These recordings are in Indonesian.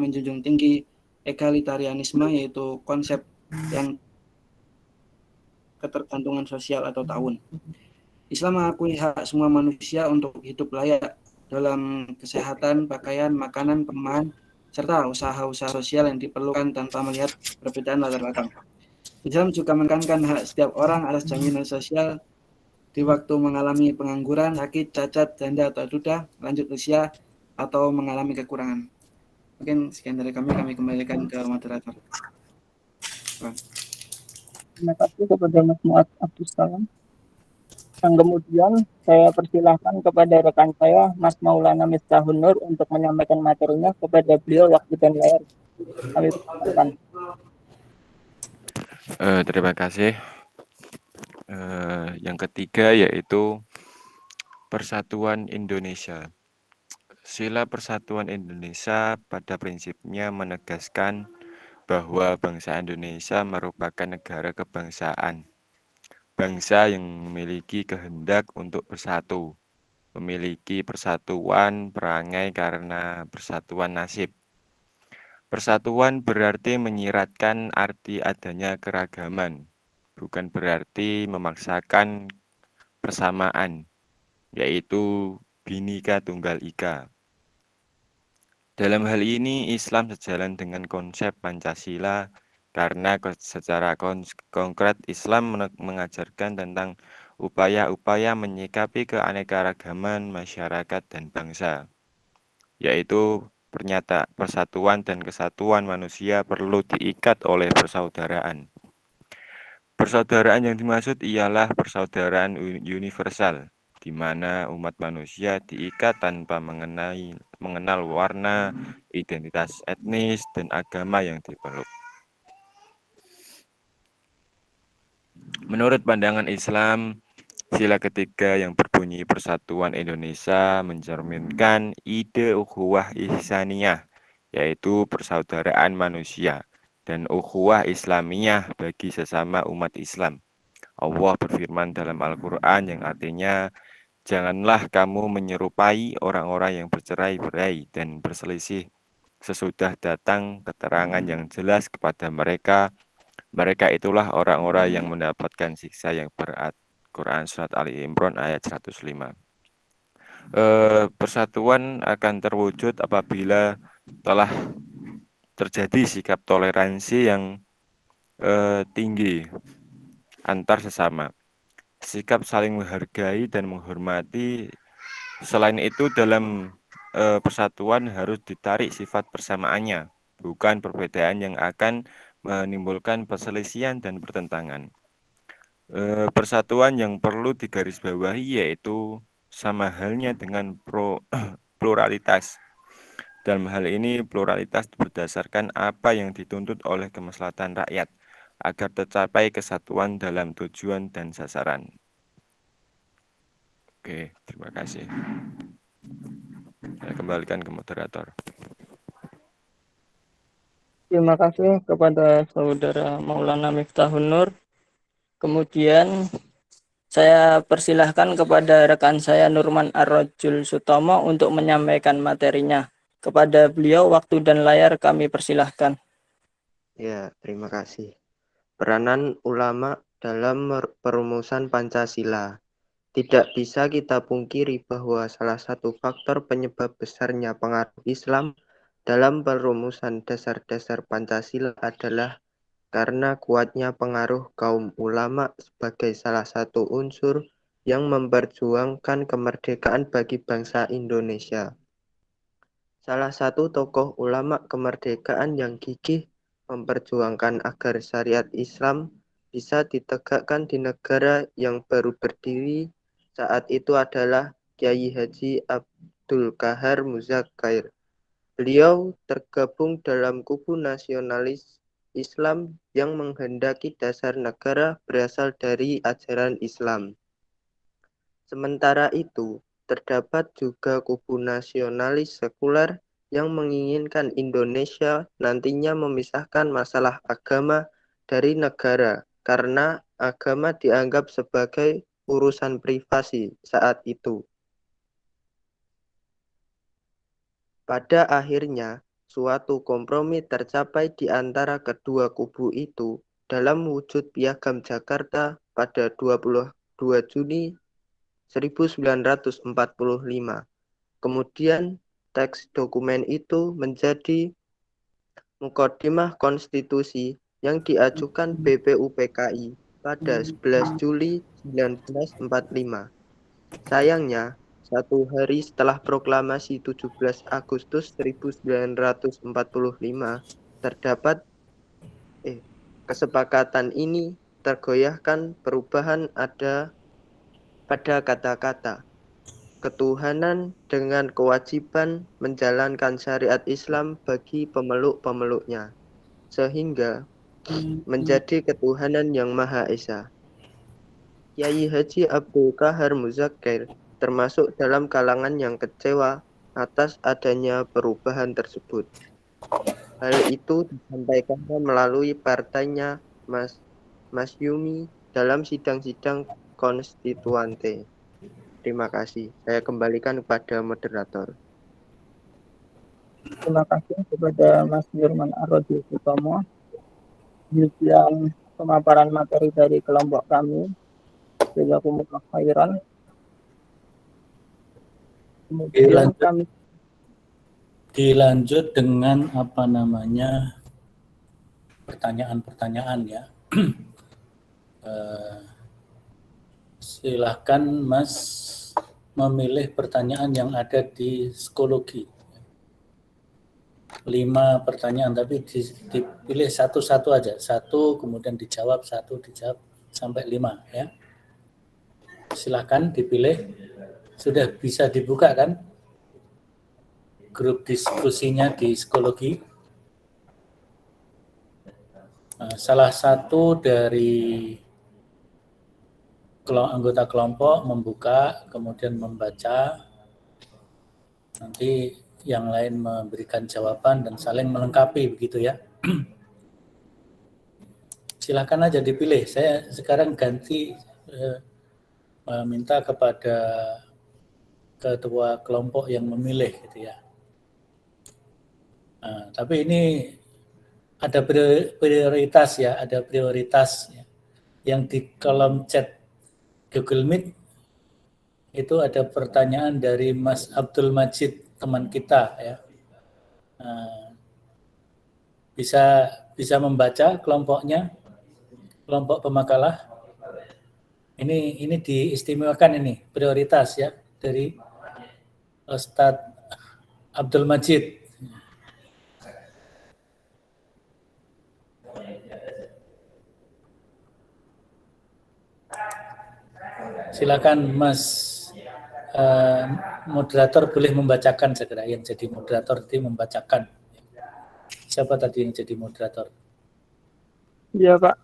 menjunjung tinggi egalitarianisme, yaitu konsep yang ketergantungan sosial atau ta'awun. Islam mengakui hak semua manusia untuk hidup layak dalam kesehatan, pakaian, makanan, perumahan, serta usaha-usaha sosial yang diperlukan tanpa melihat perbedaan latar belakang. Islam juga menekankan hak setiap orang atas jaminan sosial di waktu mengalami pengangguran, sakit, cacat, janda atau duda, lanjut usia, atau mengalami kekurangan. Mungkin sekian dari kami kembalikan ke moderator. Terima kasih kepada Mas Muad Abdus Salam. Dan kemudian saya persilahkan kepada rekan saya, Mas Maulana Miftahun Nur, untuk menyampaikan materinya. Kepada beliau waktu dan layar kami persilakan. Terima kasih. Yang ketiga yaitu Persatuan Indonesia. Sila Persatuan Indonesia pada prinsipnya menegaskan bahwa bangsa Indonesia merupakan negara kebangsaan. Bangsa yang memiliki kehendak untuk bersatu, memiliki persatuan perangai karena persatuan nasib. Persatuan berarti menyiratkan arti adanya keragaman, bukan berarti memaksakan persamaan, yaitu Bhinneka Tunggal Ika. Dalam hal ini, Islam sejalan dengan konsep Pancasila karena secara konkret Islam mengajarkan tentang upaya-upaya menyikapi keanekaragaman masyarakat dan bangsa, yaitu persatuan dan kesatuan manusia perlu diikat oleh persaudaraan. Persaudaraan yang dimaksud ialah persaudaraan universal, di mana umat manusia diikat tanpa mengenal warna, identitas etnis, dan agama yang dipeluk. Menurut pandangan Islam, sila ketiga yang berbunyi Persatuan Indonesia mencerminkan ide ukhuwah ihsaniyah, yaitu persaudaraan manusia, dan ukhuwah islamiyah bagi sesama umat Islam. Allah berfirman dalam Al-Quran yang artinya, janganlah kamu menyerupai orang-orang yang bercerai-berai dan berselisih sesudah datang keterangan yang jelas kepada mereka. Mereka itulah orang-orang yang mendapatkan siksa yang berat. Quran Surat Ali Imran ayat 105. Persatuan akan terwujud apabila telah terjadi sikap toleransi yang tinggi antar sesama. Sikap saling menghargai dan menghormati. Selain itu, dalam persatuan harus ditarik sifat persamaannya, bukan perbedaan yang akan menimbulkan perselisihan dan pertentangan. Persatuan yang perlu digarisbawahi yaitu sama halnya dengan pluralitas. Dalam hal ini, pluralitas berdasarkan apa yang dituntut oleh kemaslahatan rakyat, agar tercapai kesatuan dalam tujuan dan sasaran. Oke, terima kasih. Saya kembalikan ke moderator. Terima kasih kepada Saudara Maulana Miftahun Nur. Kemudian saya persilahkan kepada rekan saya Nurman Ar-Rajul Sutomo untuk menyampaikan materinya. Kepada beliau waktu dan layar kami persilahkan. Ya, terima kasih. Peranan ulama dalam perumusan Pancasila. Tidak bisa kita pungkiri bahwa salah satu faktor penyebab besarnya pengaruh Islam dalam perumusan dasar-dasar Pancasila adalah karena kuatnya pengaruh kaum ulama sebagai salah satu unsur yang memperjuangkan kemerdekaan bagi bangsa Indonesia. Salah satu tokoh ulama kemerdekaan yang gigih memperjuangkan agar syariat Islam bisa ditegakkan di negara yang baru berdiri saat itu adalah Kiai Haji Abdul Qahar Muzakir. Beliau tergabung dalam kubu nasionalis Islam yang menghendaki dasar negara berasal dari ajaran Islam. Sementara itu, terdapat juga kubu nasionalis sekuler yang menginginkan Indonesia nantinya memisahkan masalah agama dari negara karena agama dianggap sebagai urusan privasi saat itu. Pada akhirnya, suatu kompromi tercapai di antara kedua kubu itu dalam wujud Piagam Jakarta pada 22 Juni 1945. Kemudian teks dokumen itu menjadi Muqaddimah Konstitusi yang diajukan BPUPKI pada 11 Juli 1945. Sayangnya, satu hari setelah proklamasi 17 Agustus 1945, terdapat kesepakatan ini tergoyahkan perubahan ada pada kata-kata ketuhanan dengan kewajiban menjalankan syariat Islam bagi pemeluk-pemeluknya, sehingga menjadi ketuhanan yang Maha Esa. Kiai Haji Abdul Qahar Muzakir termasuk dalam kalangan yang kecewa atas adanya perubahan tersebut. Hal itu disampaikan melalui partainya Mas Yumi dalam sidang-sidang konstituante. Terima kasih. Saya kembalikan kepada moderator. Terima kasih kepada Mas Nurman Arrojo Sutomo. Demikian pemaparan materi dari kelompok kami. Jazakumullah khairan. Kemudian kami dilanjut dengan pertanyaan-pertanyaan ya. Silahkan Mas memilih pertanyaan yang ada di psikologi. 5 pertanyaan, tapi dipilih satu-satu aja. 1, kemudian dijawab, 1 dijawab sampai 5 ya. Silahkan dipilih. Sudah bisa dibuka kan grup diskusinya di psikologi? Salah satu dari anggota kelompok membuka, kemudian membaca, nanti yang lain memberikan jawaban dan saling melengkapi begitu ya. Silakan aja dipilih. Saya sekarang ganti minta kepada ketua kelompok yang memilih gitu ya. Tapi ini ada prioritas ya, ada prioritas ya. Yang di kolom chat Google Meet itu ada pertanyaan dari Mas Abdul Majid, teman kita ya. Bisa membaca kelompoknya, kelompok pemakalah. Ini diistimewakan ini prioritas ya dari Ustadz Abdul Majid. Silakan Mas moderator boleh membacakan segera, yang jadi moderator itu membacakan. Siapa tadi yang jadi moderator? Iya Pak.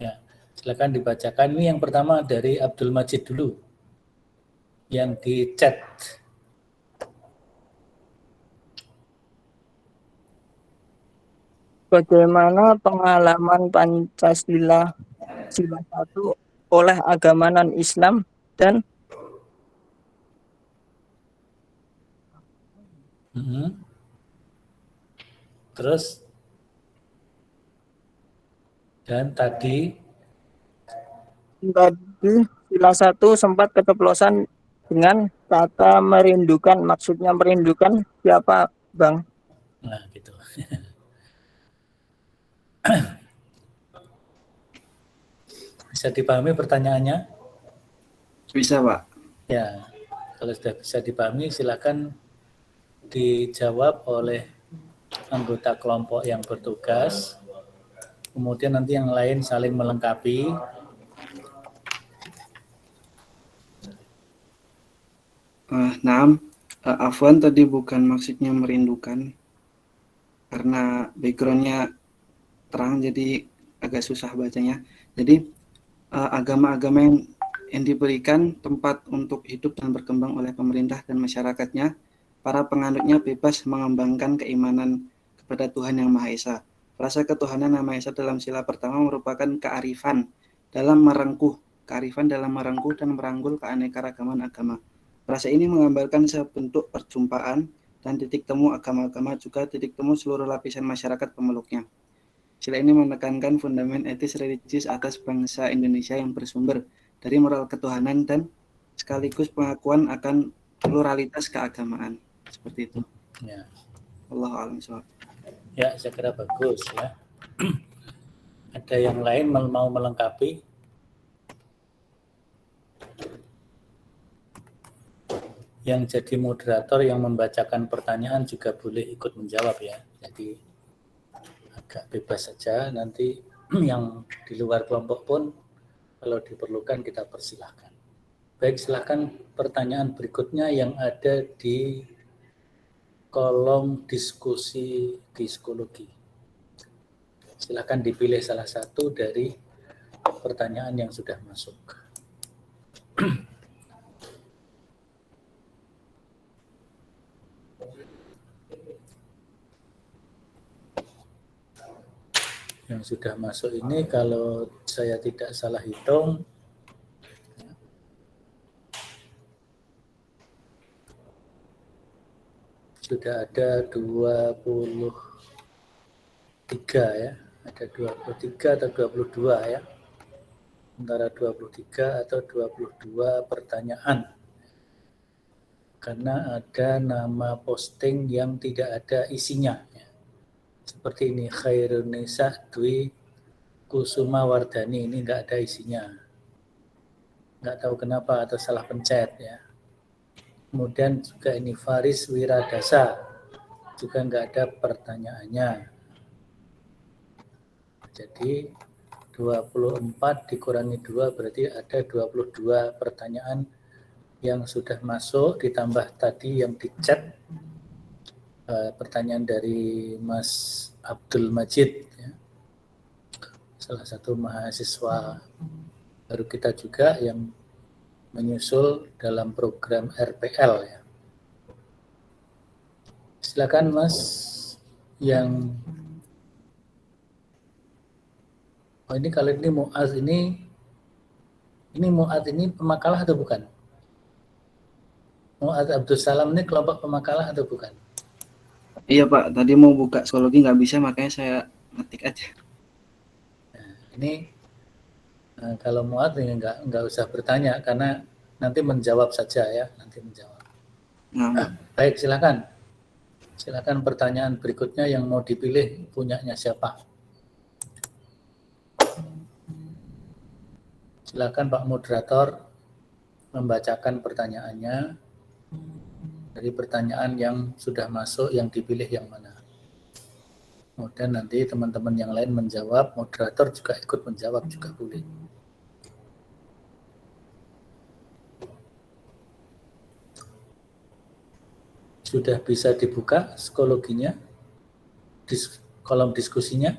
Ya, silakan dibacakan. Ini yang pertama dari Abdul Majid dulu, yang di chat. Bagaimana pengalaman Pancasila Sila 1 oleh agama non-Islam dan Terus dan tadi Sila 1 sempat keceplosan dengan kata merindukan. Maksudnya merindukan siapa, Bang? Nah, gitu. Bisa dipahami pertanyaannya? Bisa, Pak. Ya, kalau sudah bisa dipahami, silakan dijawab oleh anggota kelompok yang bertugas. Kemudian nanti yang lain saling melengkapi. Afwan tadi bukan maksudnya merindukan, karena backgroundnya terang jadi agak susah bacanya. Jadi agama-agama yang diberikan tempat untuk hidup dan berkembang oleh pemerintah dan masyarakatnya, para penganutnya bebas mengembangkan keimanan kepada Tuhan Yang Maha Esa. Rasa ketuhanan Yang Maha Esa dalam sila pertama merupakan kearifan dalam merengkuh dan meranggul keanekaragaman agama. Frasa ini menggambarkan sebentuk perjumpaan dan titik temu agama-agama juga titik temu seluruh lapisan masyarakat pemeluknya. Sila ini menekankan fundament etis religius atas bangsa Indonesia yang bersumber dari moral ketuhanan dan sekaligus pengakuan akan pluralitas keagamaan. Seperti itu. Ya, Wallahu a'lam bishawab. ya saya kira bagus ya. Ada yang lain mau melengkapi? Yang jadi moderator yang membacakan pertanyaan juga boleh ikut menjawab ya. Jadi agak bebas saja, nanti yang di luar kelompok pun kalau diperlukan kita persilahkan. Baik, silahkan pertanyaan berikutnya yang ada di kolom diskusi di psikologi. Silahkan dipilih salah satu dari pertanyaan yang sudah masuk. Yang sudah masuk ini kalau saya tidak salah hitung sudah ada 23 ya, ada 23 atau 22 ya, antara 23 atau 22 pertanyaan, karena ada nama posting yang tidak ada isinya ya. Seperti ini, Khairunisa Dwi Kusuma Wardani, ini nggak ada isinya, nggak tahu kenapa atau salah pencet ya. Kemudian juga ini Faris Wiradasa, juga nggak ada pertanyaannya. Jadi 24 dikurangi 2 berarti ada 22 pertanyaan yang sudah masuk, ditambah tadi yang di chat pertanyaan dari Mas Abdul Majid ya. Salah satu mahasiswa baru kita juga yang menyusul dalam program RPL ya. Silakan Mas yang ini kalau ini Muaz ini Muaz ini pemakalah atau bukan? Muaz Abdul Salam ini kelompok pemakalah atau bukan? Iya Pak, tadi mau buka psikologi nggak bisa, makanya saya ngetik aja. Nah, ini kalau Muaz ini nggak usah bertanya karena nanti menjawab saja ya, nanti menjawab. Nah, Baik, silakan. Silakan pertanyaan berikutnya yang mau dipilih punyanya siapa? Silakan Pak Moderator membacakan pertanyaannya. Dari pertanyaan yang sudah masuk, yang dipilih yang mana. Kemudian nanti teman-teman yang lain menjawab, moderator juga ikut menjawab juga boleh. Sudah bisa dibuka psikologinya, kolom diskusinya.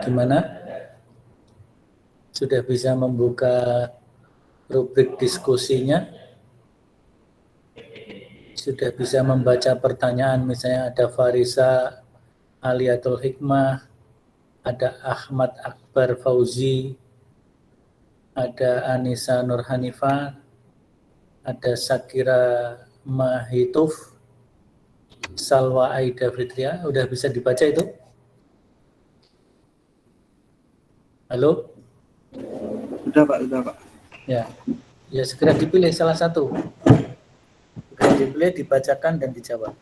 Gimana? Sudah bisa membuka rubrik diskusinya? Sudah bisa membaca pertanyaan, misalnya ada Farisa Aliatul Hikmah, ada Ahmad Akbar Fauzi, ada Anissa Nur Hanifah, ada Sakira Mahituf, Salwa Aida Fitria. Udah bisa dibaca itu? Halo? udah Pak. Ya, segera dipilih salah satu. Segera dipilih, dibacakan dan dijawab.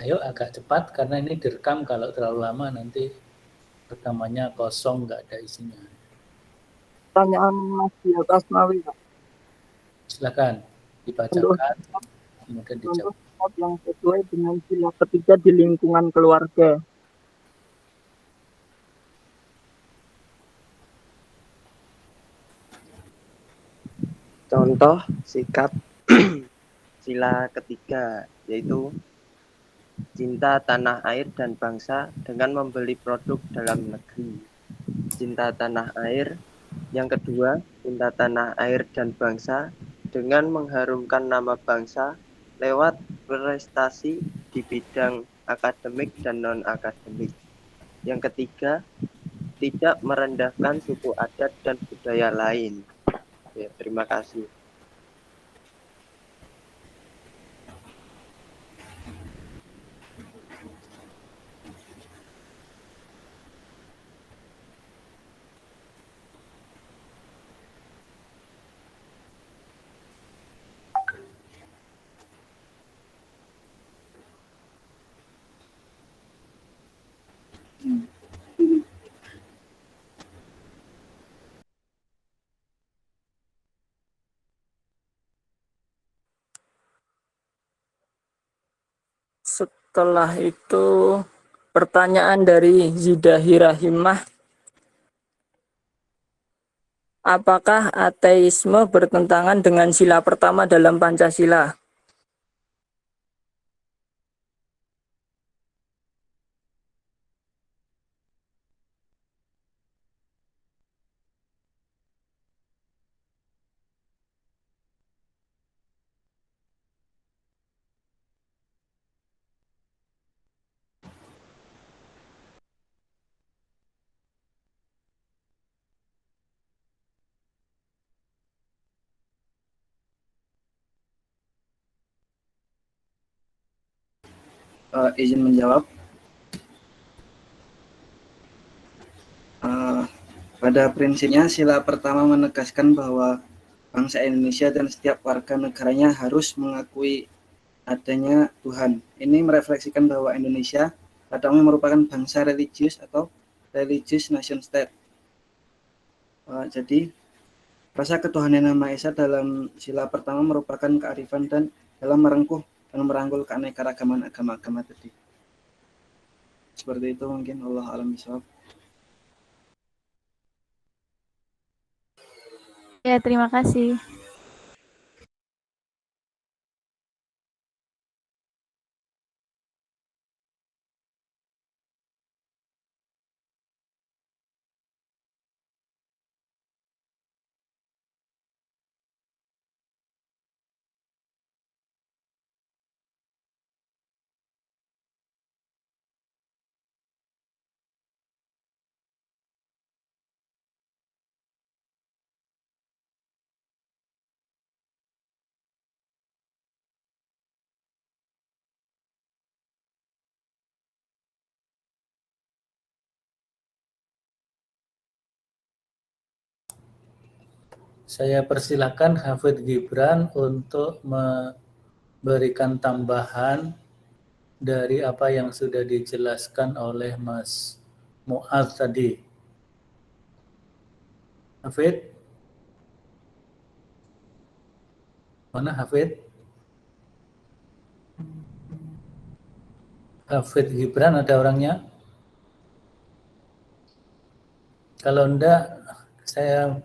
Ayo agak cepat karena ini direkam, kalau terlalu lama nanti rekamannya kosong, nggak ada isinya. Pertanyaan Mas di atas Nawi, Pak. Silakan dibacakan, kemudian dijawab. Contoh yang sesuai dengan sila ketiga di lingkungan keluarga. Contoh sikap sila ketiga, yaitu cinta tanah air dan bangsa dengan membeli produk dalam negeri. Cinta tanah air. Yang kedua, cinta tanah air dan bangsa dengan mengharumkan nama bangsa lewat prestasi di bidang akademik dan non-akademik. Yang ketiga, tidak merendahkan suku adat dan budaya lain. Ya, terima kasih. Setelah itu pertanyaan dari Zidahi Rahimah, apakah ateisme bertentangan dengan sila pertama dalam Pancasila? Izin menjawab. Pada prinsipnya sila pertama menegaskan bahwa bangsa Indonesia dan setiap warga negaranya harus mengakui adanya Tuhan. Ini merefleksikan bahwa Indonesia pada umumnya merupakan bangsa religius atau religious nation state. Jadi rasa ketuhanan Yang Maha Esa dalam sila pertama merupakan kearifan dan dalam merengkuh dan merangkul keanekaragaman agama-agama tadi. Seperti itu mungkin, Allah alam bisawab. Ya, terima kasih. Saya persilakan Hafidz Gibran untuk memberikan tambahan dari apa yang sudah dijelaskan oleh Mas Mu'adz tadi. Hafidz? Mana Hafidz? Hafidz Gibran ada orangnya? Kalau enggak, saya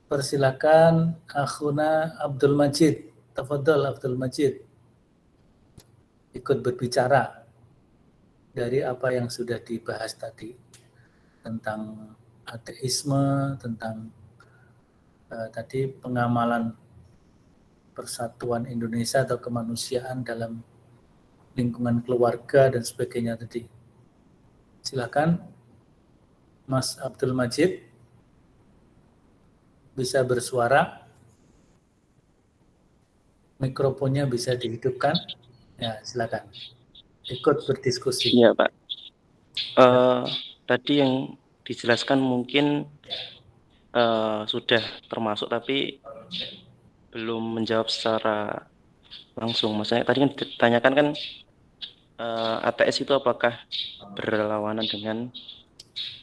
persilakan akhuna Abdul Majid. Tafadhol Abdul Majid. Ikut berbicara dari apa yang sudah dibahas tadi tentang ateisme, tentang tadi pengamalan persatuan Indonesia atau kemanusiaan dalam lingkungan keluarga dan sebagainya tadi. Silakan Mas Abdul Majid bisa bersuara. Mikrofonnya bisa dihidupkan. Ya, silakan. Ikut berdiskusi. Iya, Pak. Tadi yang dijelaskan mungkin sudah termasuk, tapi belum menjawab secara langsung. Maksudnya tadi kan ditanyakan kan ATS itu apakah berlawanan dengan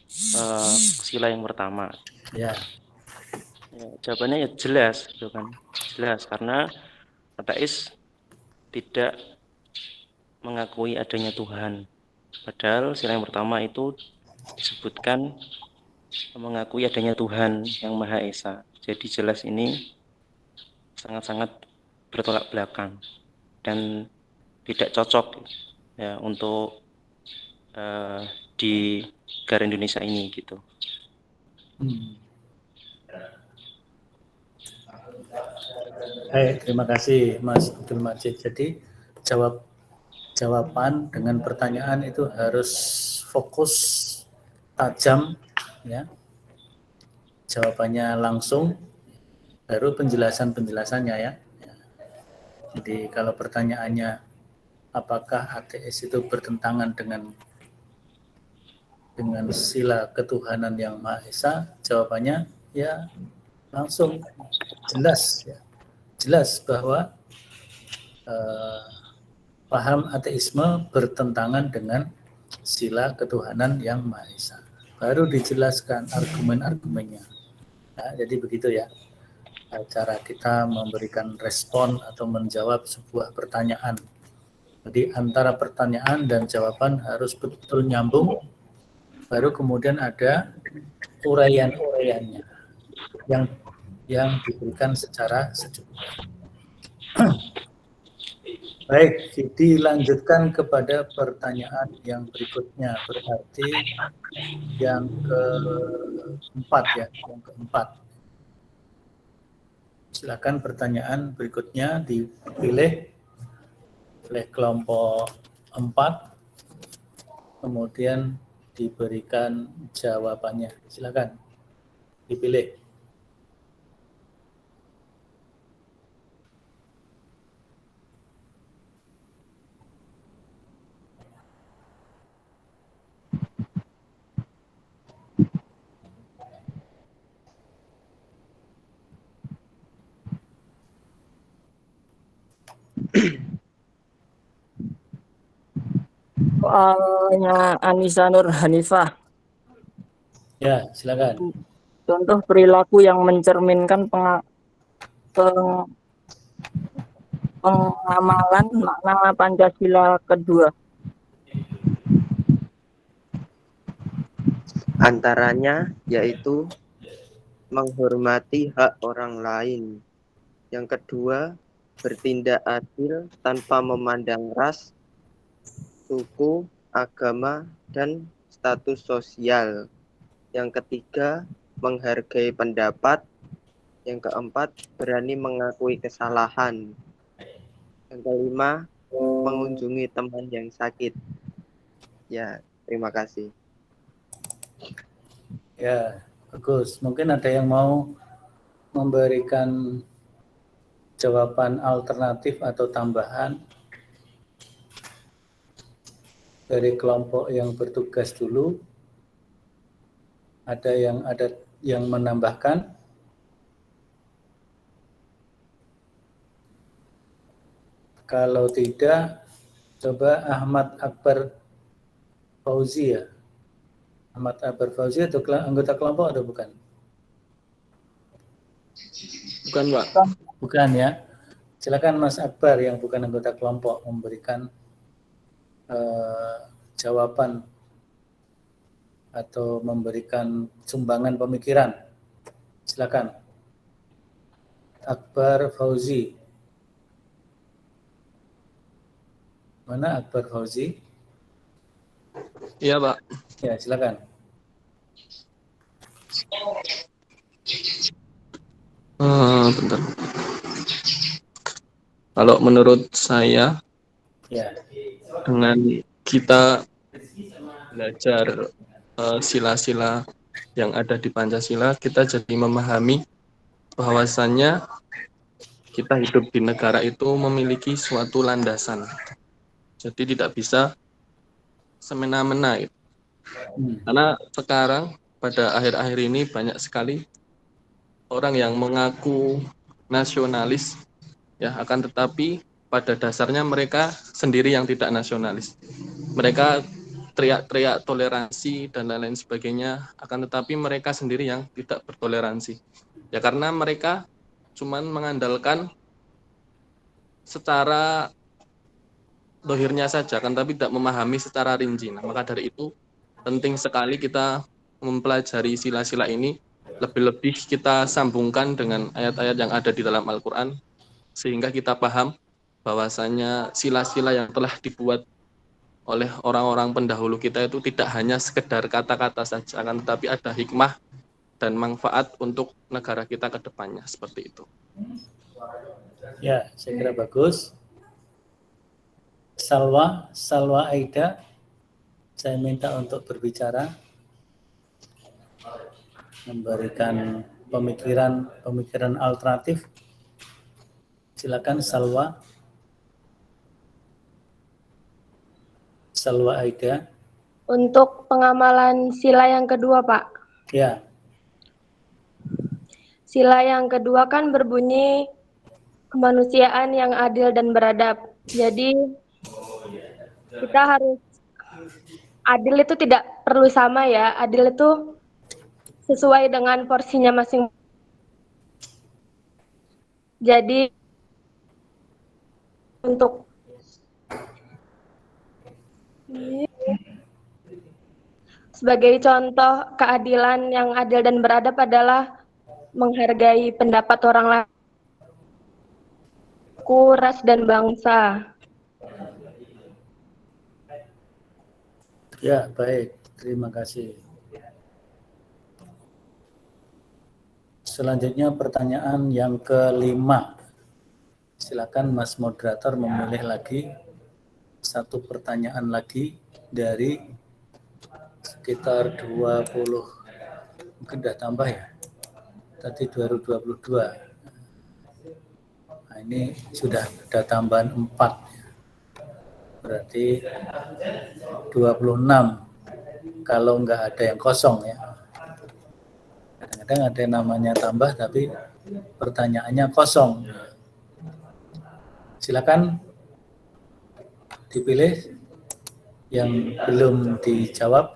sila yang pertama? Ya. Ya, jawabannya ya jelas, gitu kan? Jelas karena ateis tidak mengakui adanya Tuhan. Padahal sila yang pertama itu disebutkan mengakui adanya Tuhan yang Maha Esa. Jadi jelas ini sangat-sangat bertolak belakang dan tidak cocok ya untuk di negara Indonesia ini gitu. Baik, terima kasih Mas Abdul Majid. Jadi jawaban dengan pertanyaan itu harus fokus, tajam, ya. Jawabannya langsung, baru penjelasannya ya. Jadi kalau pertanyaannya apakah ateis itu bertentangan dengan sila ketuhanan yang Maha Esa, jawabannya ya langsung jelas ya. Jelas bahwa paham ateisme bertentangan dengan sila ketuhanan yang Maha Esa. Baru dijelaskan argumen-argumennya. Nah, jadi begitu ya cara kita memberikan respon atau menjawab sebuah pertanyaan. Jadi antara pertanyaan dan jawaban harus betul nyambung, baru kemudian ada uraian-uraiannya yang diberikan secara secukupnya. Baik, dilanjutkan kepada pertanyaan yang berikutnya, berarti yang keempat ya, yang keempat. Silakan pertanyaan berikutnya dipilih oleh kelompok 4, kemudian diberikan jawabannya. Silakan dipilih. Soalnya Anissa Nur Hanifah. Ya, silakan. Contoh perilaku yang mencerminkan pengamalan makna Pancasila kedua. Antaranya yaitu menghormati hak orang lain. Yang kedua, bertindak adil tanpa memandang ras, suku, agama, dan status sosial. Yang ketiga, menghargai pendapat. Yang keempat, berani mengakui kesalahan. Yang kelima, mengunjungi teman yang sakit. Ya, terima kasih. Ya, bagus. Mungkin ada yang mau memberikan jawaban alternatif atau tambahan dari kelompok yang bertugas dulu. Ada yang menambahkan? Kalau tidak, coba Ahmad Akbar Fauzi ya. Ahmad Akbar Fauzi itu anggota kelompok atau bukan? Bukan, Pak. Bukan ya. Silakan Mas Akbar yang bukan anggota kelompok memberikan jawaban atau memberikan sumbangan pemikiran. Silakan. Akbar Fauzi. Mana Akbar Fauzi? Iya, Pak. Ya, silakan. Bentar. Kalau menurut saya, Ya. dengan kita belajar sila-sila yang ada di Pancasila, kita jadi memahami bahwasannya kita hidup di negara itu memiliki suatu landasan. Jadi tidak bisa semena-mena. Karena sekarang pada akhir-akhir ini banyak sekali orang yang mengaku nasionalis, ya, akan tetapi pada dasarnya mereka sendiri yang tidak nasionalis. Mereka teriak-teriak toleransi dan lain-lain sebagainya, akan tetapi mereka sendiri yang tidak bertoleransi. Ya karena mereka cuman mengandalkan secara dohirnya saja, kan tapi tidak memahami secara rinci. Nah, maka dari itu penting sekali kita mempelajari sila-sila ini, lebih-lebih kita sambungkan dengan ayat-ayat yang ada di dalam Al-Quran, sehingga kita paham bahwasanya sila-sila yang telah dibuat oleh orang-orang pendahulu kita itu tidak hanya sekedar kata-kata saja, kan tetapi ada hikmah dan manfaat untuk negara kita ke depannya, seperti itu. Ya, saya kira bagus. Salwa Aida, saya minta untuk berbicara, memberikan pemikiran alternatif. Silakan Salwa Aida. Untuk pengamalan sila yang kedua, Pak. Ya, Sila yang kedua kan berbunyi kemanusiaan yang adil dan beradab. Jadi kita harus adil itu tidak perlu sama ya. Adil itu sesuai dengan porsinya masing. Jadi untuk sebagai contoh keadilan yang adil dan beradab adalah menghargai pendapat orang lain, ras dan bangsa. ya baik. Terima kasih. Selanjutnya pertanyaan yang kelima. Silakan Mas Moderator memilih lagi satu pertanyaan lagi dari sekitar 20, mungkin sudah tambah ya, tadi 2022. Nah, ini sudah ada tambahan 4, berarti 26 kalau nggak ada yang kosong ya. Kadang-kadang ada yang namanya tambah tapi pertanyaannya kosong. Silakan dipilih yang belum dijawab.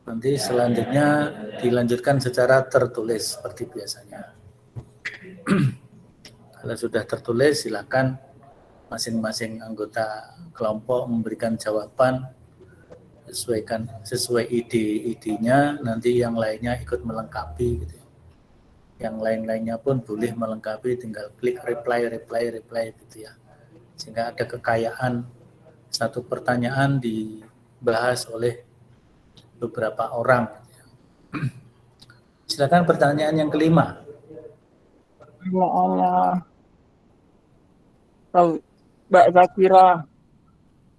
Nanti selanjutnya dilanjutkan secara tertulis seperti biasanya. Kalau sudah tertulis, silakan masing-masing anggota kelompok memberikan jawaban sesuai ide-idenya. Nanti yang lainnya ikut melengkapi gitu. Yang lain-lainnya pun boleh melengkapi, tinggal klik reply gitu ya. Sehingga ada kekayaan satu pertanyaan dibahas oleh beberapa orang. Silakan pertanyaan yang kelima. Mbak Zakira,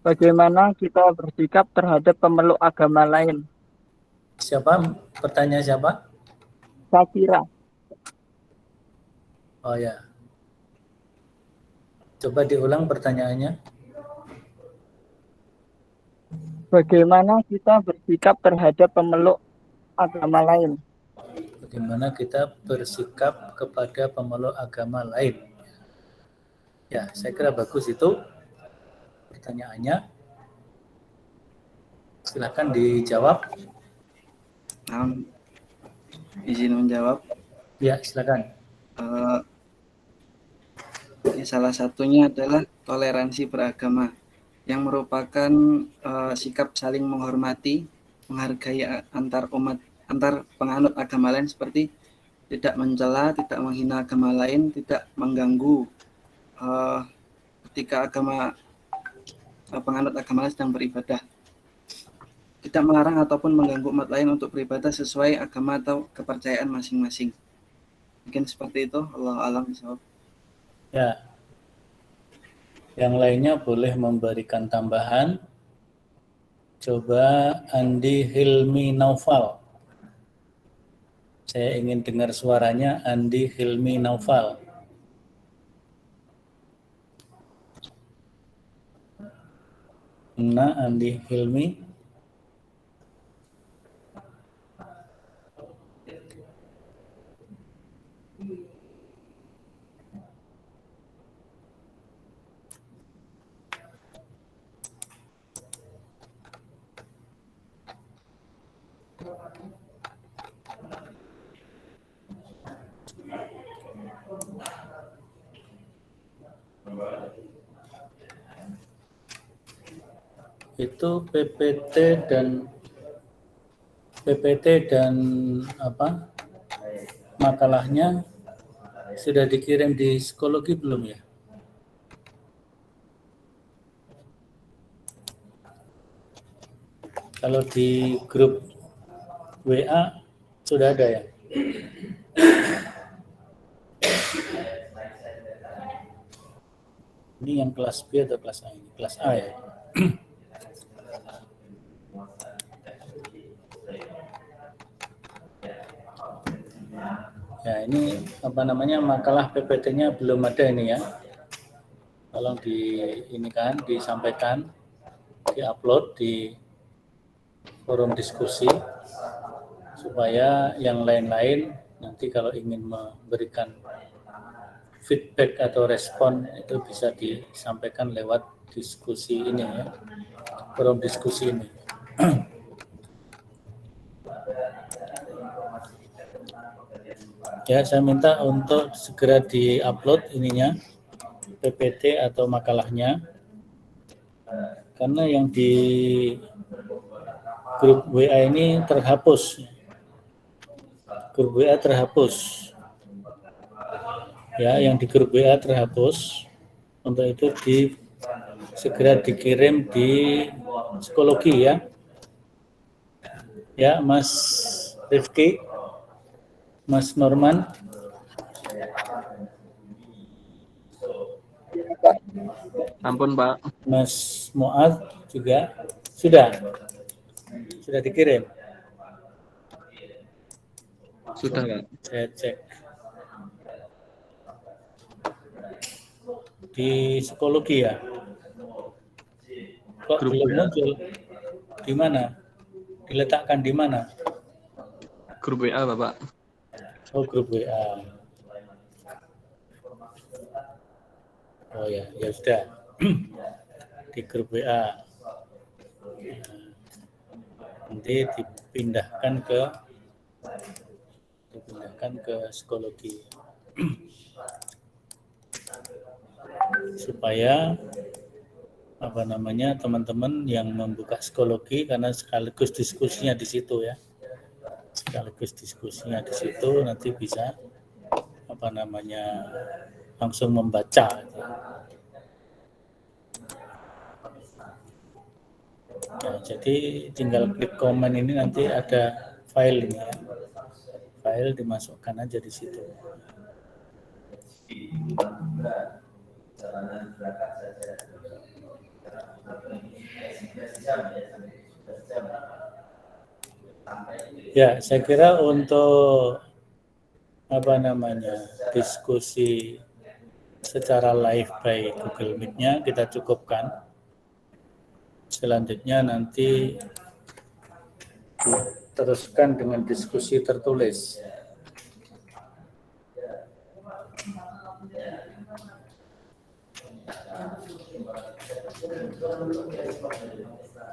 bagaimana kita bersikap terhadap pemeluk agama lain? Siapa? Pertanyaan siapa? Zakira. Oh ya. Coba diulang pertanyaannya. Bagaimana kita bersikap terhadap pemeluk agama lain? Bagaimana kita bersikap kepada pemeluk agama lain? Ya, saya kira bagus itu pertanyaannya. Silakan dijawab. Izin menjawab. Ya, silakan. Salah satunya adalah toleransi beragama, yang merupakan sikap saling menghormati, menghargai antar penganut agama lain, seperti tidak mencela, tidak menghina agama lain, tidak mengganggu ketika penganut agama lain sedang beribadah, tidak melarang ataupun mengganggu umat lain untuk beribadah sesuai agama atau kepercayaan masing-masing. Mungkin seperti itu. Allahu a'lam bishawab. Ya. Yang lainnya boleh memberikan tambahan. Coba Andi Hilmi Naufal. Saya ingin dengar suaranya Andi Hilmi Naufal. Nah, Andi Hilmi. Itu PPT dan apa makalahnya sudah dikirim di psikologi belum ya? Kalau di grup WA sudah ada ya? Ini yang kelas B atau kelas A ini? Kelas A ya. Ya, ini apa namanya, makalah PPT-nya belum ada ini ya. Tolong disampaikan, diupload di forum diskusi supaya yang lain-lain nanti kalau ingin memberikan feedback atau respon itu bisa disampaikan lewat diskusi ini ya, forum diskusi ini. Ya, saya minta untuk segera di-upload ininya, PPT atau makalahnya, karena yang di grup WA ini terhapus. Grup WA terhapus. Ya, yang di grup WA terhapus. Untuk itu segera dikirim di psikologi ya. Ya, Mas Rifki, Mas Norman. Ampun Pak. Mas Muad juga sudah dikirim. Sudah Pak. Saya cek di psikologi ya. Kok Grup belum WA. muncul? Di mana? Diletakkan di mana? Grup WA Bapak. Oh, grup WA. Oh ya, ya sudah. Di grup WA. Nanti dipindahkan ke psikologi. Supaya apa namanya, teman-teman yang membuka psikologi, karena sekaligus diskusinya di situ ya. Sekaligus diskusinya di situ nanti bisa apa namanya, langsung membaca. Nah, jadi tinggal klik komen ini, nanti ada file ini ya. File dimasukkan aja di situ. Ya, saya kira untuk apa namanya, diskusi secara live by Google Meet-nya kita cukupkan. Selanjutnya nanti teruskan dengan diskusi tertulis.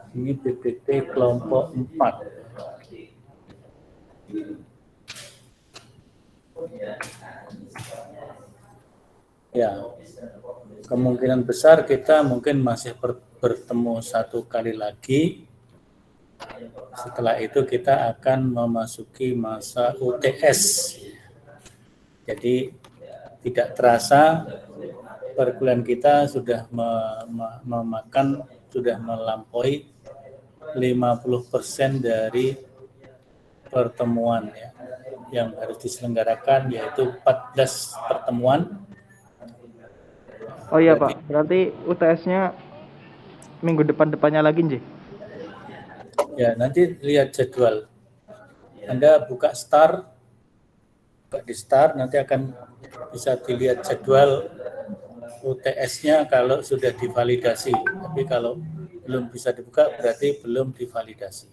Ini PPT kelompok 4. Ya, kemungkinan besar kita mungkin masih bertemu satu kali lagi. Setelah itu kita akan memasuki masa UTS. Jadi tidak terasa perkuliahan kita sudah sudah melampaui 50% dari pertemuan ya, yang harus diselenggarakan, yaitu 14 pertemuan. Oh iya Pak, berarti UTS-nya minggu depannya lagi nggih? Ya, nanti lihat jadwal. Anda buka di Start, nanti akan bisa dilihat jadwal UTS-nya kalau sudah divalidasi. Tapi kalau belum bisa dibuka, berarti belum divalidasi.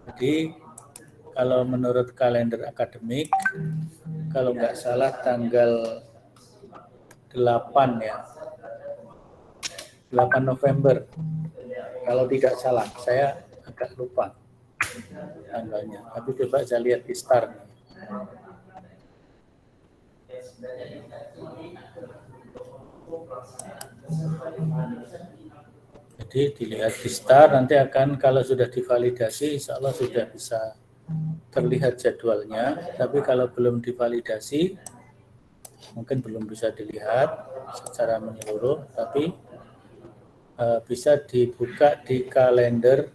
Jadi, kalau menurut kalender akademik, kalau nggak salah tanggal 8 ya, 8 November. Kalau tidak salah, saya agak lupa tanggalnya. Tapi coba saya lihat di Start. Jadi dilihat di Start, nanti akan kalau sudah divalidasi, insya Allah sudah bisa terlihat jadwalnya. Tapi kalau belum divalidasi, mungkin belum bisa dilihat secara menyeluruh, tapi bisa dibuka di kalender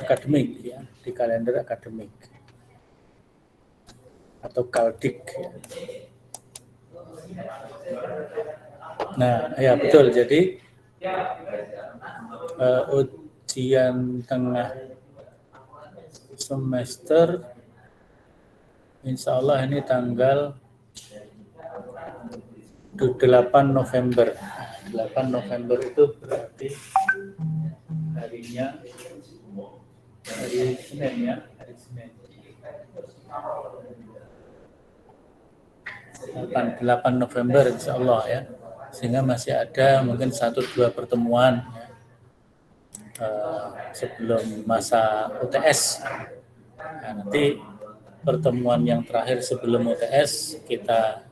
akademik ya, di kalender akademik atau Kaldik ya. Nah, ya betul. Jadi ujian tengah semester insya Allah ini tanggal 8 November. 8 November itu berarti harinya hari Senin ya, hari Senin. 8 November insya Allah ya, sehingga masih ada mungkin 1-2 pertemuan ya, sebelum masa UTS. Nah, nanti pertemuan yang terakhir sebelum UTS kita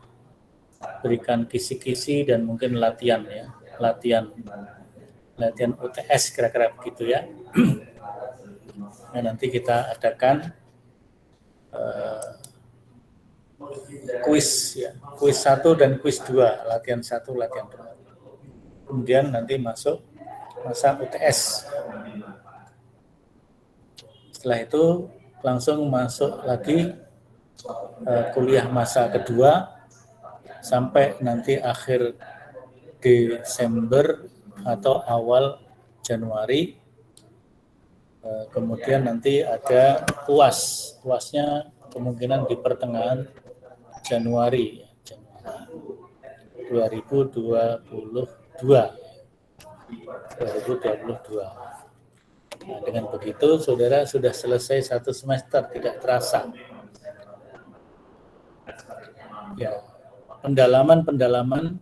berikan kisi-kisi dan mungkin latihan ya, latihan UTS kira-kira begitu ya. Nah, nanti kita adakan kuis ya, kuis 1 dan kuis 2, latihan 1, latihan 2. Kemudian nanti masuk masa UTS. Setelah itu langsung masuk lagi kuliah masa kedua sampai nanti akhir Desember atau awal Januari. Kemudian nanti ada UAS. UASnya kemungkinan di pertengahan Januari 2022. Nah, dengan begitu saudara sudah selesai 1 semester, tidak terasa. Ya, pendalaman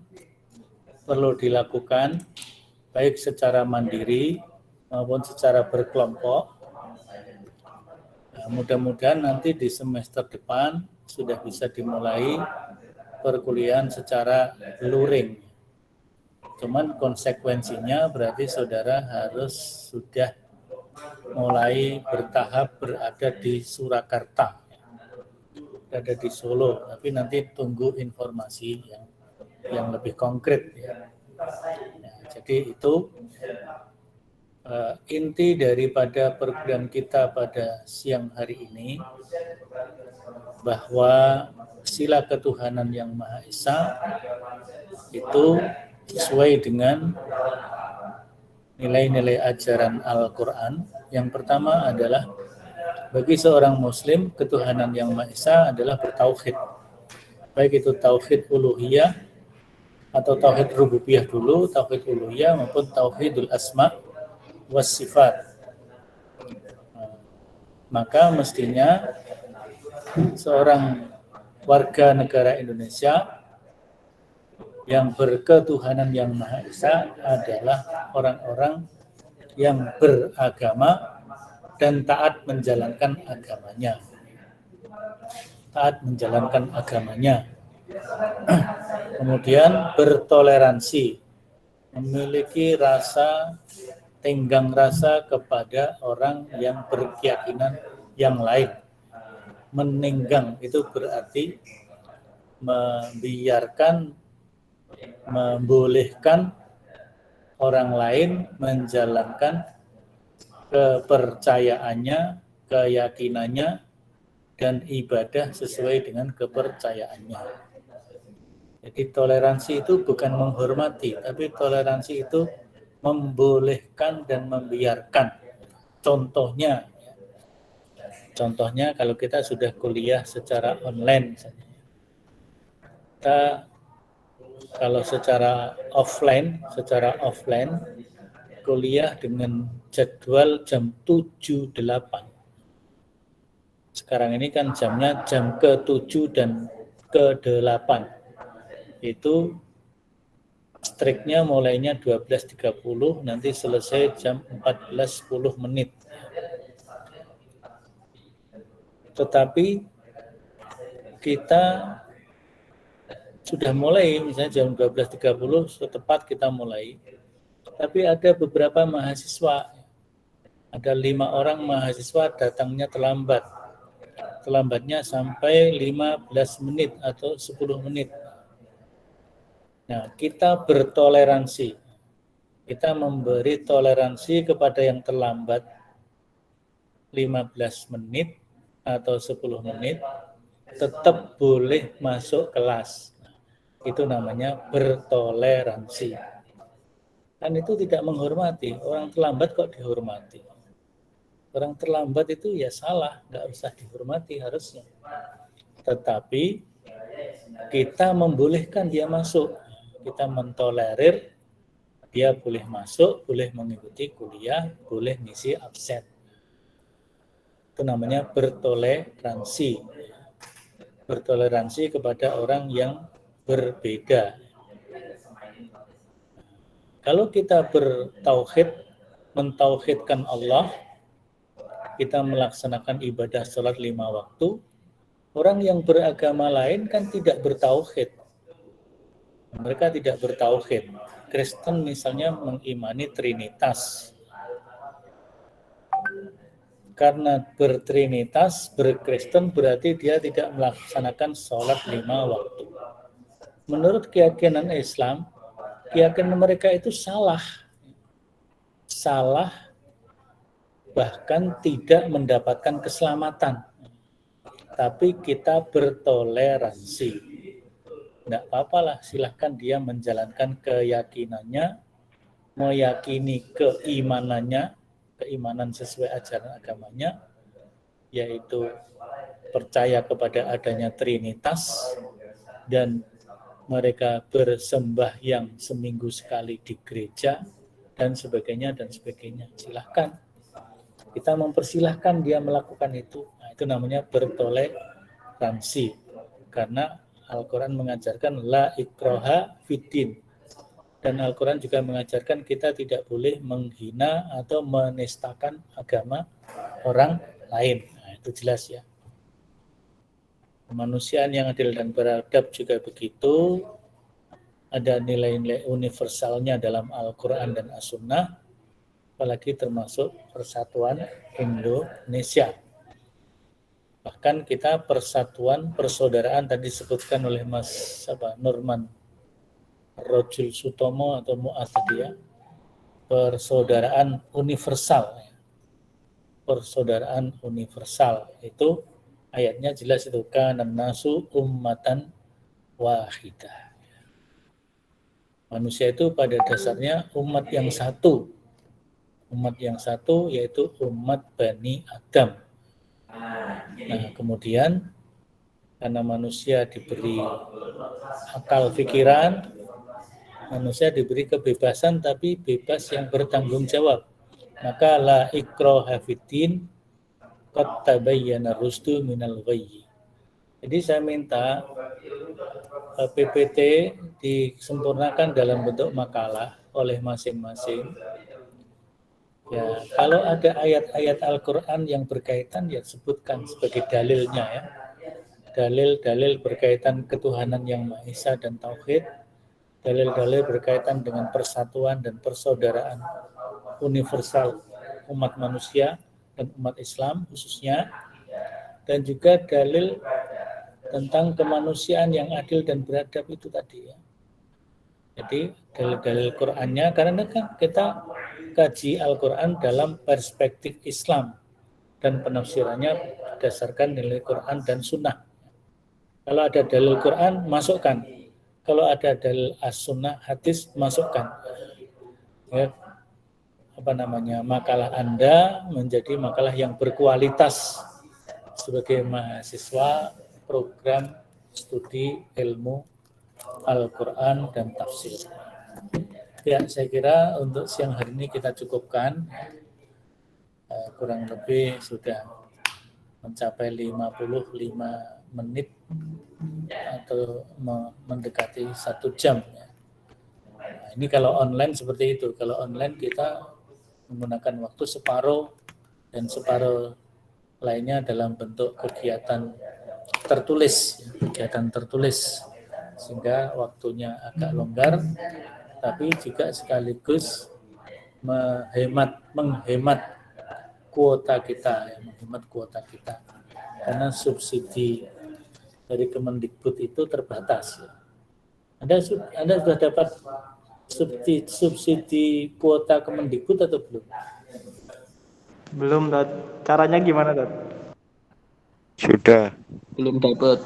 perlu dilakukan baik secara mandiri maupun secara berkelompok. Nah, mudah-mudahan nanti di semester depan sudah bisa dimulai perkuliahan secara luring. Cuman konsekuensinya berarti saudara harus sudah mulai bertahap berada di Surakarta, berada di Solo, tapi nanti tunggu informasi yang lebih konkret ya. Nah, jadi itu inti daripada perkuliahan kita pada siang hari ini, bahwa sila ketuhanan yang Maha Esa itu sesuai dengan nilai-nilai ajaran Al-Quran. Yang pertama adalah bagi seorang muslim, ketuhanan yang Maha Esa adalah bertauhid. Baik itu tauhid uluhiyah atau tauhid rububiyah dulu, tauhid uluhiyah maupun tauhidul asma was sifat. Maka mestinya seorang warga negara Indonesia yang berketuhanan yang Maha Esa adalah orang-orang yang beragama dan taat menjalankan agamanya. Taat menjalankan agamanya. Kemudian bertoleransi, memiliki rasa tenggang rasa kepada orang yang berkeyakinan yang lain. Menenggang itu berarti membolehkan orang lain menjalankan kepercayaannya, keyakinannya, dan ibadah sesuai dengan kepercayaannya. Jadi toleransi itu bukan menghormati, tapi toleransi itu membolehkan dan membiarkan. Contohnya kalau kita sudah kuliah secara online, kita kalau secara offline kuliah dengan jadwal jam 7.08. Sekarang ini kan jamnya jam ke-7 dan ke-8. Itu striknya mulainya 12.30, nanti selesai jam 14.10 menit. Tetapi kita sudah mulai, misalnya jam 12.30 setepat kita mulai. Tapi ada beberapa mahasiswa, ada 5 orang mahasiswa datangnya terlambat. Terlambatnya sampai 15 menit atau 10 menit. Nah, kita bertoleransi. Kita memberi toleransi kepada yang terlambat 15 menit atau 10 menit, tetap boleh masuk kelas. Itu namanya bertoleransi. Kan itu tidak menghormati. Orang terlambat kok dihormati. Orang terlambat itu ya salah, nggak usah dihormati harusnya. Tetapi kita membolehkan dia masuk. Kita mentolerir dia boleh masuk, boleh mengikuti kuliah, boleh ngisi absen. Itu namanya bertoleransi. Bertoleransi kepada orang yang berbeda. Kalau kita bertauhid, mentauhidkan Allah, kita melaksanakan ibadah sholat 5 waktu, orang yang beragama lain kan tidak bertauhid. Mereka tidak bertauhid. Kristen misalnya mengimani Trinitas. Karena bertrinitas, berkristen berarti dia tidak melaksanakan sholat 5 waktu. Menurut keyakinan Islam, keyakinan mereka itu salah. Salah, bahkan tidak mendapatkan keselamatan. Tapi kita bertoleransi. Tidak apa-apalah, silahkan dia menjalankan keyakinannya, meyakini keimanannya, keimanan sesuai ajaran agamanya, yaitu percaya kepada adanya Trinitas, dan mereka bersembahyang seminggu sekali di gereja, dan sebagainya, dan sebagainya. Silahkan. Kita mempersilahkan dia melakukan itu. Nah, itu namanya bertoleransi. Karena Al-Quran mengajarkan la ikraha fiddin. Dan Al-Quran juga mengajarkan kita tidak boleh menghina atau menistakan agama orang lain. Nah, itu jelas ya. Kemanusiaan yang adil dan beradab juga begitu. Ada nilai-nilai universalnya dalam Al-Quran dan As-Sunnah, apalagi termasuk persatuan Indonesia. Bahkan kita persatuan, persaudaraan tadi disebutkan oleh Mas Nurman Arrojul Sutomo atau Mu'ad tadi ya, persaudaraan universal. Persaudaraan universal itu ayatnya jelas itu, kanan nasu ummatan wahidah. Manusia itu pada dasarnya umat yang satu. Umat yang satu yaitu umat Bani Adam. Nah, kemudian karena manusia diberi akal pikiran, manusia diberi kebebasan, tapi bebas yang bertanggung jawab. Maka la ikraha fiddin qad tabayyana rusdu minal ghayyi. Jadi saya minta PPT disempurnakan dalam bentuk makalah oleh masing-masing. Ya, kalau ada ayat-ayat Al-Quran yang berkaitan, ya sebutkan sebagai dalilnya ya. Dalil-dalil berkaitan ketuhanan yang Maha Esa dan Tauhid, dalil-dalil berkaitan dengan persatuan dan persaudaraan universal umat manusia dan umat Islam khususnya, dan juga dalil tentang kemanusiaan yang adil dan beradab itu tadi ya. Jadi dalil-dalil Qur'annya, karena kan kita kaji Al-Quran dalam perspektif Islam dan penafsirannya berdasarkan nilai Quran dan Sunnah. Kalau ada dalil Quran, masukkan. Kalau ada dalil As-Sunnah, hadis, masukkan. Ya, makalah Anda menjadi makalah yang berkualitas sebagai mahasiswa program studi ilmu Al-Quran dan tafsir. Ya, saya kira untuk siang hari ini kita cukupkan. Kurang lebih sudah mencapai 55 menit atau mendekati 1 jam. Nah, ini kalau online seperti itu. Kalau online kita menggunakan waktu separuh, dan separuh lainnya dalam bentuk kegiatan tertulis, sehingga waktunya agak longgar, tapi juga sekaligus menghemat kuota kita, karena subsidi dari Kemendikbud itu terbatas. Anda sudah dapat subsidi kuota Kemendikbud atau belum? Belum, Dad. Caranya gimana, Dad? Sudah. Belum dapat.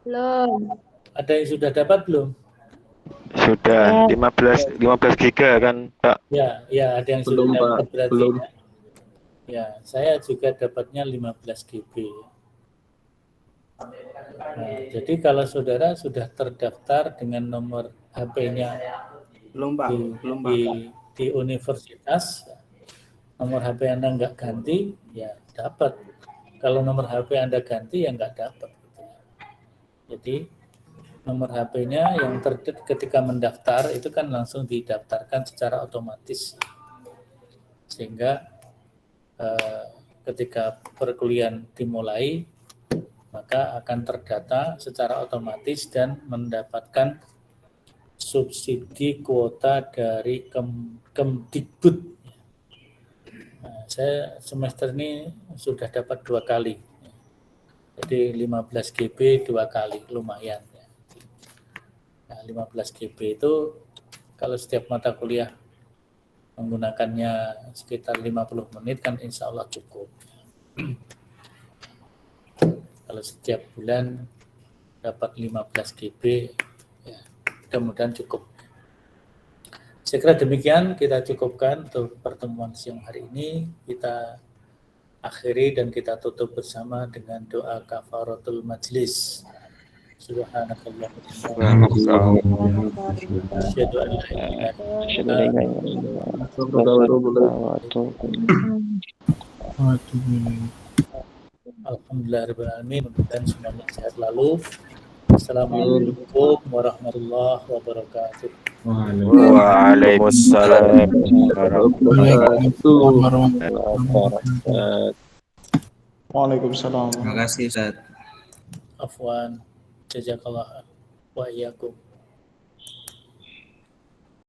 Belum. Ada yang sudah dapat belum? Sudah 15 giga kan, Pak? Ya, ya ada yang Belum, sudah Pak. dapat berarti. Belum. Ya, saya juga dapatnya 15 GB. Nah, jadi kalau saudara sudah terdaftar dengan nomor HP-nya Belum Pak, di universitas, nomor HP Anda nggak ganti, ya dapat. Kalau nomor HP Anda ganti, ya nggak dapat. Jadi nomor HP-nya yang ketika mendaftar itu kan langsung didaftarkan secara otomatis, sehingga ketika perkuliahan dimulai maka akan terdata secara otomatis dan mendapatkan subsidi kuota dari Kemdikbud. Nah, saya semester ini sudah dapat 2 kali, jadi 15 GB 2 kali, lumayan. Nah, 15 GB itu kalau setiap mata kuliah menggunakannya sekitar 50 menit kan insya Allah cukup. Kalau setiap bulan dapat 15 GB, ya, mudah-mudahan cukup. Saya kira demikian kita cukupkan untuk pertemuan siang hari ini. Kita akhiri dan kita tutup bersama dengan doa kafaratul majlis. Subhanakallahumma asyhadu an la ilaha illa anta alhamdulillahirrahmanirrahim. Mudah-mudahan semuanya sehat lalu. Assalamualaikum warahmatullahi wabarakatuh. Waalaikumsalam warahmatullahi wabarakatuh. Waalaikumsalam. Terima kasih Ustaz. Afwan, jazakallah wa iyyakum.